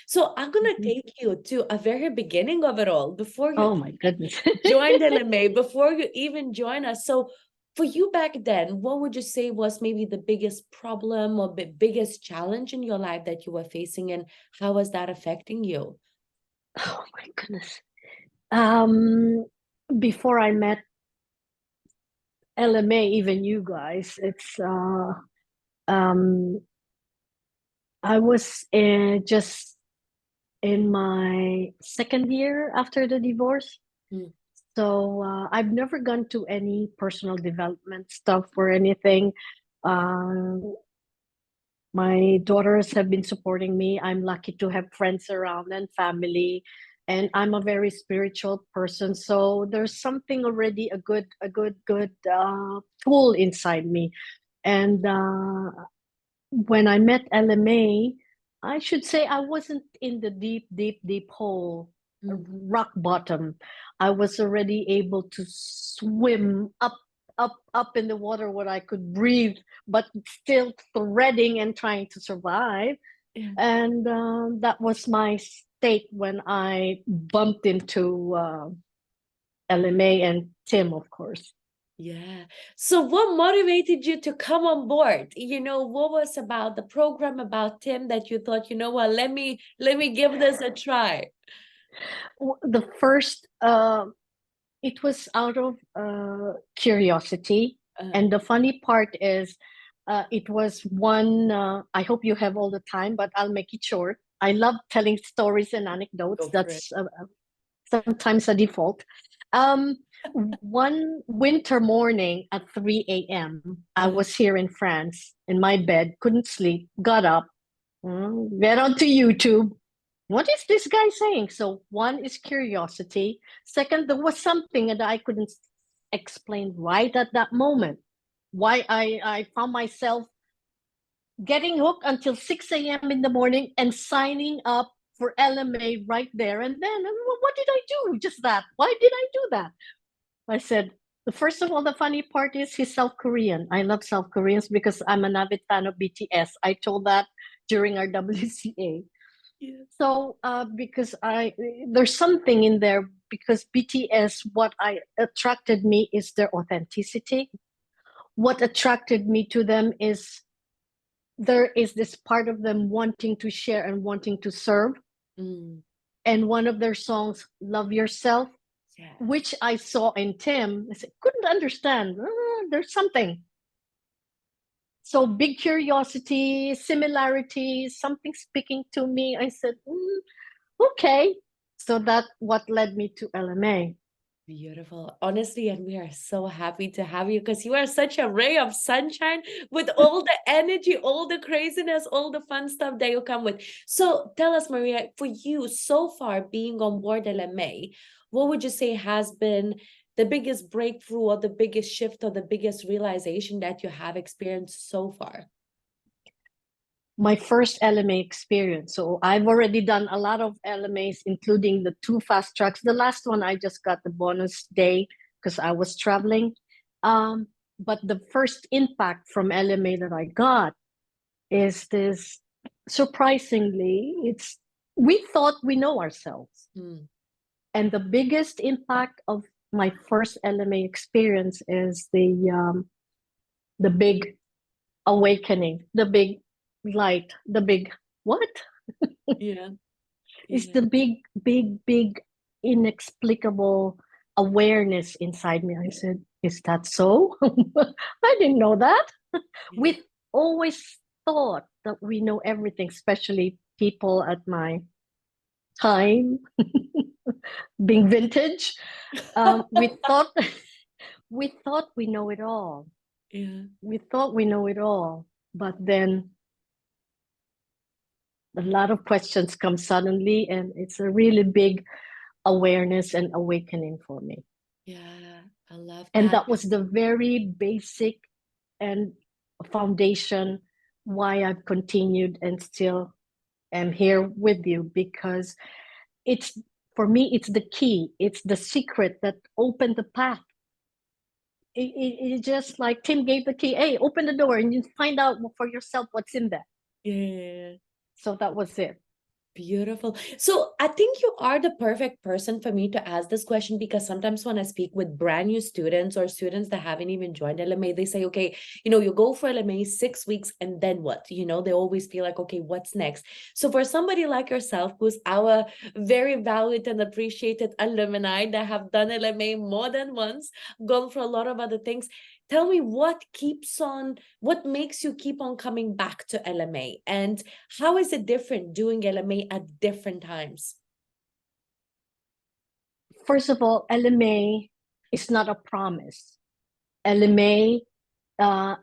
So I'm gonna Mhm. take you to a very beginning of it all before you Oh my goodness. joined LMA, before you even join us. So for you back then, what would you say was maybe the biggest problem or biggest challenge in your life that you were facing, and how was that affecting you? Oh my goodness. Um, Before I met LMA, even you guys, um I was just in my second year after the divorce. Mm. So I've never gone to any personal development stuff or anything. Um, my daughters have been supporting me. I'm lucky to have friends around and family, and I'm a very spiritual person. So there's something already a good tool inside me. And when I met LMA, I should say I wasn't in the deep hole, Mm. rock bottom. I was already able to swim up in the water where I could breathe, but still threading and trying to survive. Yeah. And that was my state when I bumped into LMA and Tim, of course. Yeah. So what motivated you to come on board? What was about the program, about Tim, that you thought, what, let me give this a try. The first it was out of curiosity. Uh, And the funny part is, it was one, I hope you have all the time, but I'll make it short. I love telling stories and anecdotes. go for it. That's sometimes a default. Um, one winter morning at 3 a.m., I Uh, was here in France in my bed, couldn't sleep, got up, get onto YouTube. What is this guy saying? So one is curiosity. Second, there was something that I couldn't explain right at that moment. Why I found myself getting hooked until 6 a.m. in the morning and signing up for LMA right there and then. And what did I do? Just that. Why did I do that? I said, first of all, the funny part is he's South Korean. I love South Koreans because I'm an avid fan of BTS. I told that during our WCA. yeah. So because there's something in there, because BTS, what I attracted me is their authenticity. What attracted me to them is there is this part of them wanting to share and wanting to serve. Mm, And one of their songs, Love Yourself, yeah. which I saw in Tim, I said, couldn't understand. There's something. So big curiosity, similarity, something speaking to me. I said, okay. So that's what led me to LMA. Beautiful. Honestly, and we are so happy to have you because you are such a ray of sunshine with all the energy, all the craziness, all the fun stuff that you come with. So tell us, Maria, for you so far being on board LMA, what would you say has been the biggest breakthrough or the biggest shift or the biggest realization that you have experienced so far? My first LMA experience. So I've already done a lot of LMAs, including the 2 fast tracks. The last one, I just got the bonus day because I was traveling. But the first impact from LMA that I got is this, surprisingly, we thought we know ourselves. Mm. And the biggest impact of my first LMA experience is the big awakening, the big light, the big what? Yeah. It's Yeah. the big inexplicable awareness inside me. I said, is that so? I didn't know that. Yeah. We always thought that we know everything, especially people at my time, being vintage. We thought we thought we know it all. Yeah. We thought we know it all, but then a lot of questions come suddenly, and it's a really big awareness and awakening for me. Yeah. I love And that. that was the very basic and foundation why I've continued and still am here with you, because it's, for me, it's the key, it's the secret that opened the path. It's just like Tim gave the key, hey, open the door and you find out for yourself what's in there. Yeah. So that was it. Beautiful. So I think you are the perfect person for me to ask this question, because sometimes when I speak with brand new students or students that haven't even joined LMA, they say, okay, you go for LMA 6 weeks and then what? They always feel like, okay, what's next? So for somebody like yourself, who's our very valued and appreciated alumni that have done LMA more than once, gone for a lot of other things, tell me what makes you keep on coming back to LMA, and how is it different doing LMA at different times? First of all, LMA is not a promise. LMA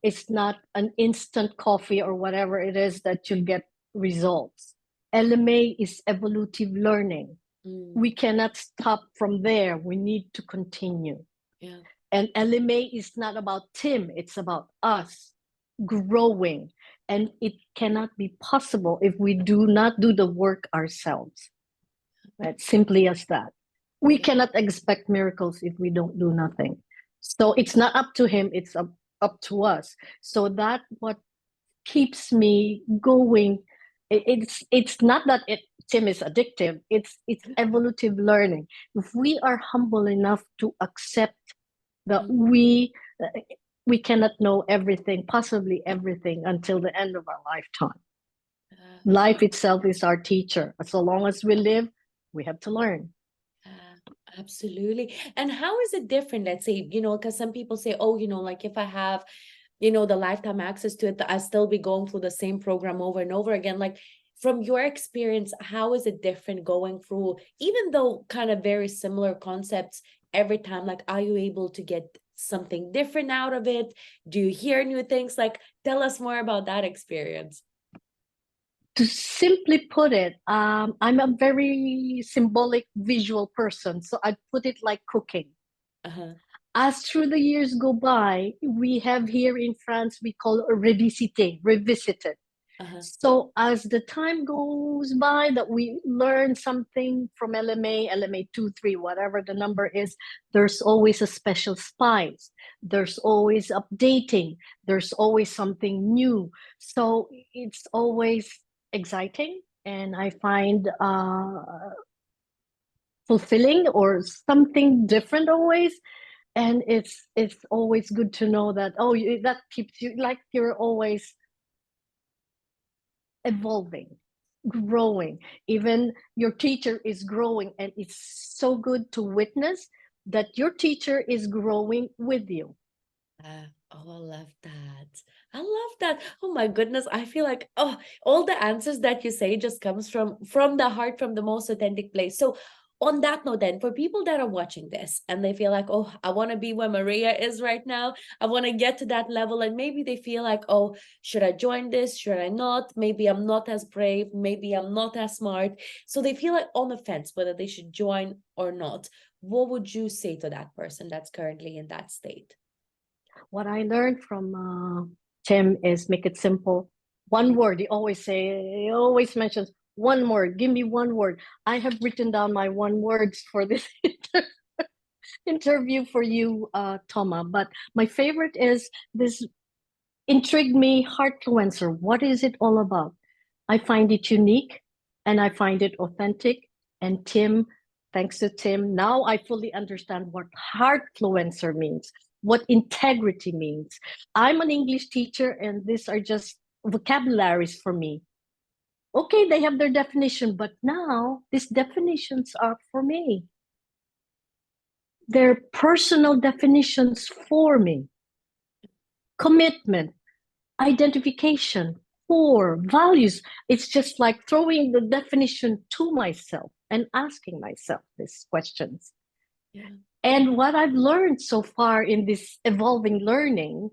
is not an instant coffee or whatever it is that you'll get results. LMA is evolutive learning. We cannot stop from there. We need to continue. Yeah. And LMA is not about Tim, it's about us growing. And it cannot be possible if we do not do the work ourselves. Right? Simply as that. We cannot expect miracles if we don't do nothing. So it's not up to him, it's up to us. So that what keeps me going. It's not that Tim is addictive. It's evolutive learning. If we are humble enough to accept that we cannot know everything, possibly everything, until the end of our lifetime. Life itself is our teacher. So long as we live, we have to learn. Absolutely. And how is it different? Let's say, because some people say, oh, like if I have, the lifetime access to it, I still be going through the same program over and over again. Like, from your experience, how is it different going through, even though kind of very similar concepts every time? Like, are you able to get something different out of it? Do you hear new things? Like, tell us more about that experience. To simply put it, I'm a very symbolic visual person. So I put it like cooking. As through the years go by, we have here in France, we call revisited. So as the time goes by, that we learn something from LMA 2, 3, whatever the number is, there's always a special spice. There's always updating. There's always something new. So it's always exciting, and I find fulfilling or something different always. And it's always good to know that that keeps you, like, you're always evolving, growing. Even your teacher is growing, and it's so good to witness that your teacher is growing with you. Oh, I love that. I love that. Oh my goodness. I feel like, all the answers that you say just comes from the heart, from the most authentic place. So on that note, then, for people that are watching this and they feel like, oh, I want to be where Maria is right now, I want to get to that level, and maybe they feel like, oh, should I join this? Should I not? Maybe I'm not as brave. Maybe I'm not as smart. So they feel like on the fence whether they should join or not. What would you say to that person that's currently in that state? What I learned from Tim is make it simple. One word. He always mentions one word. Give me one word. I have written down my one words for this interview for you, Toma. But my favorite is this. Intrigued me, Heartfluencer. What is it all about? I find it unique, and I find it authentic. And Tim, thanks to Tim, now I fully understand what Heartfluencer means, what integrity means. I'm an English teacher, and these are just vocabularies for me. Okay, they have their definition, but now these definitions are for me. They're personal definitions for me. Commitment, identification, core, values. It's just like throwing the definition to myself and asking myself these questions. Yeah. And what I've learned so far in this evolving learning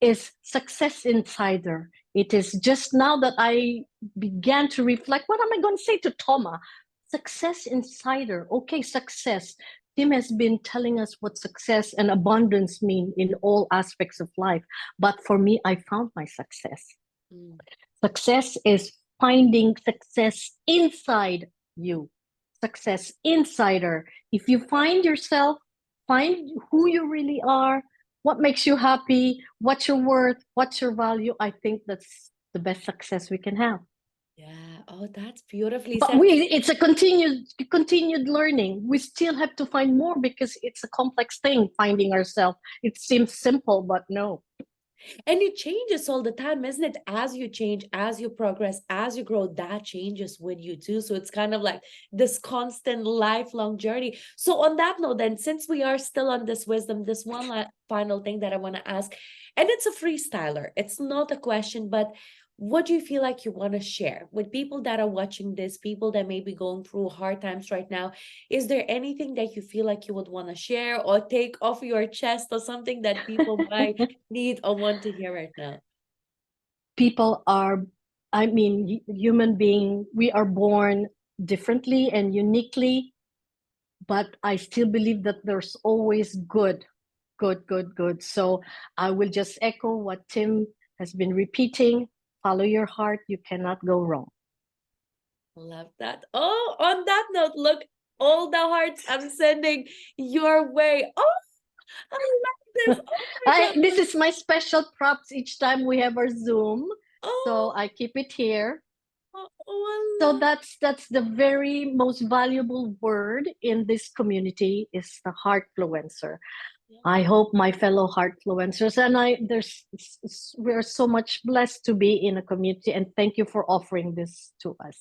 is Success Insider. It is just now that I began to reflect, what am I going to say to Toma? Success Insider. Okay, success. Tim has been telling us what success and abundance mean in all aspects of life. But for me, I found my success. Success is finding success inside you. Success insider. If you find yourself, find who you really are, what makes you happy, what's your worth, what's your value, I think that's the best success we can have. Yeah. Oh, that's beautifully But said. it's a continued learning. We still have to find more because it's a complex thing, finding ourselves. It seems simple, but no. And it changes all the time, isn't it? As you change, as you progress, as you grow, that changes with you too. So it's kind of like this constant lifelong journey. So on that note, then, since we are still on this wisdom, this one final thing that I want to ask, and it's a freestyler. It's not a question, but what do you feel like you want to share with people that are watching this, people that may be going through hard times right now? Is there anything that you feel like you would want to share or take off your chest, or something that people might need or want to hear right now? People are, I mean, human being, we are born differently and uniquely, but I still believe that there's always good, good, good, good. So I will just echo what Tim has been repeating. Follow your heart. You cannot go wrong. Love that. Oh, on that note, look, all the hearts I'm sending your way. Oh, I love this. Oh my God. This is my special props each time we have our Zoom. So Oh, I keep it here. oh, oh, I So love. that's the very most valuable word in this community is the heartfluencer. I hope my fellow heartfluencers and we're so much blessed to be in a community, and thank you for offering this to us.